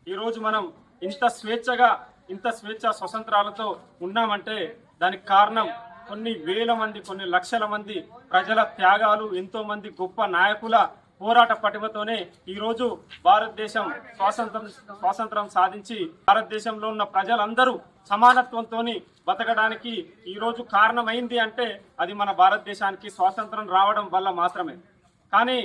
ఈ రోజు మనం ఇంత స్వేచ్ఛ స్వతంత్రాలతో ఉన్నామంటే దానికి కారణం కొన్ని వేల మంది, కొన్ని లక్షల మంది ప్రజల త్యాగాలు, ఎంతో మంది గొప్ప నాయకుల పోరాట పటిమతోనే ఈ రోజు భారతదేశం స్వాతంత్రం సాధించి భారతదేశంలో ఉన్న ప్రజలందరూ సమానత్వంతో బతకడానికి ఈ రోజు కారణమైంది అంటే అది మన భారతదేశానికి స్వాతంత్రం రావడం వల్ల మాత్రమే. కానీ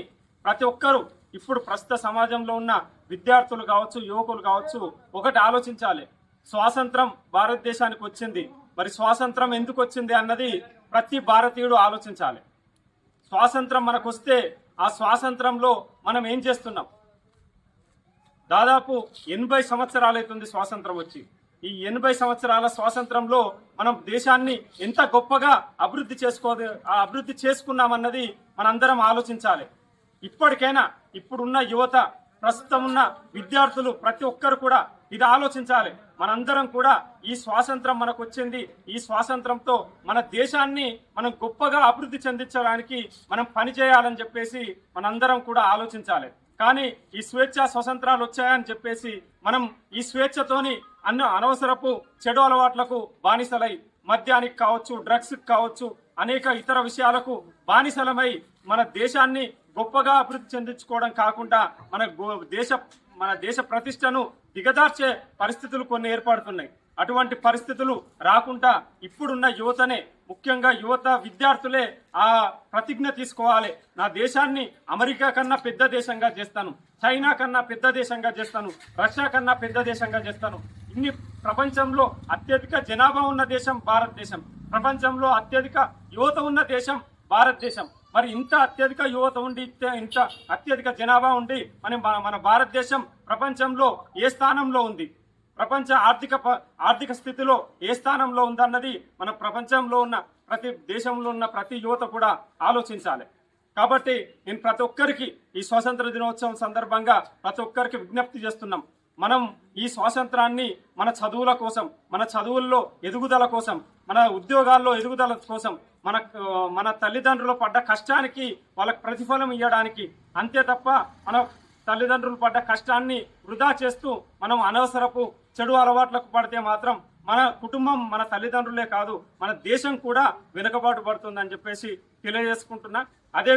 ప్రతి ఒక్కరూ ఇప్పుడు ప్రస్తుత సమాజంలో ఉన్న విద్యార్థులు కావచ్చు, యువకులు కావచ్చు, ఒకటి ఆలోచించాలి. స్వాతంత్రం భారతదేశానికి వచ్చింది, మరి స్వాతంత్రం ఎందుకు వచ్చింది అన్నది ప్రతి భారతీయుడు ఆలోచించాలి. స్వాతంత్రం మనకు వస్తే ఆ స్వాతంత్రంలో మనం ఏం చేస్తున్నాం? దాదాపు 80 సంవత్సరాలైతుంది స్వాతంత్రం వచ్చి. ఈ 80 సంవత్సరాల స్వాతంత్రంలో మనం దేశాన్ని ఎంత గొప్పగా అభివృద్ధి చేసుకున్నామన్నది మనందరం ఆలోచించాలి. ఇప్పటికైనా ఇప్పుడున్న యువత, ప్రస్తుతం ఉన్న విద్యార్థులు ప్రతి ఒక్కరు కూడా ఇది ఆలోచించాలి. మనందరం కూడా ఈ స్వాతంత్రం మనకు వచ్చింది, ఈ స్వాతంత్రంతో మన దేశాన్ని మనం గొప్పగా అభివృద్ధి చెందించడానికి మనం పనిచేయాలని చెప్పేసి మనందరం కూడా ఆలోచించాలి. కానీ ఈ స్వతంత్రాలు వచ్చాయని చెప్పేసి మనం ఈ స్వేచ్ఛతోని అనవసరపు చెడు అలవాట్లకు బానిసలై, మద్యానికి కావచ్చు, డ్రగ్స్ కావచ్చు, అనేక ఇతర విషయాలకు బానిసలమై మన దేశాన్ని గొప్పగా అభివృద్ధి చెందించుకోవడం కాకుండా మన దేశ ప్రతిష్టను దిగజార్చే పరిస్థితులు కొన్ని ఏర్పడుతున్నాయి. అటువంటి పరిస్థితులు రాకుండా ఇప్పుడున్న యువతనే, ముఖ్యంగా యువత విద్యార్థులే ఆ ప్రతిజ్ఞ తీసుకోవాలి. నా దేశాన్ని అమెరికా కన్నా పెద్ద దేశంగా చేస్తాను, చైనా కన్నా పెద్ద దేశంగా చేస్తాను, రష్యా కన్నా పెద్ద దేశంగా చేస్తాను. ఇన్ని ప్రపంచంలో అత్యధిక జనాభా ఉన్న దేశం భారతదేశం, ప్రపంచంలో అత్యధిక యువత ఉన్న దేశం భారతదేశం. మరి ఇంత అత్యధిక యువత ఉండి, ఇంత అత్యధిక జనాభా ఉండి మన భారతదేశం ప్రపంచంలో ఏ స్థానంలో ఉంది, ప్రపంచ ఆర్థిక స్థితిలో ఏ స్థానంలో ఉందన్నది మన ప్రపంచంలో ఉన్న ప్రతి దేశంలో ఉన్న ప్రతి యువత కూడా ఆలోచించాలి. కాబట్టి నేను ప్రతి ఒక్కరికి ఈ స్వాతంత్ర దినోత్సవం సందర్భంగా ప్రతి ఒక్కరికి విజ్ఞప్తి చేస్తున్నాం. మనం ఈ స్వాతంత్రాన్ని మన చదువుల కోసం, మన చదువుల్లో ఎదుగుదల కోసం, మన ఉద్యోగాల్లో ఎదుగుదల కోసం, మన తల్లిదండ్రులు పడ్డ కష్టానికి వాళ్ళకి ప్రతిఫలం ఇవ్వడానికి, అంతే తప్ప మన తల్లిదండ్రులు పడ్డ కష్టాన్ని వృధా చేస్తూ మనం అనవసరపు చెడు అలవాట్లకు పడితే మాత్రం మన కుటుంబం, మన తల్లిదండ్రులే కాదు మన దేశం కూడా వెనుకబాటు పడుతుందని చెప్పేసి తెలియజేసుకుంటున్నా. అదే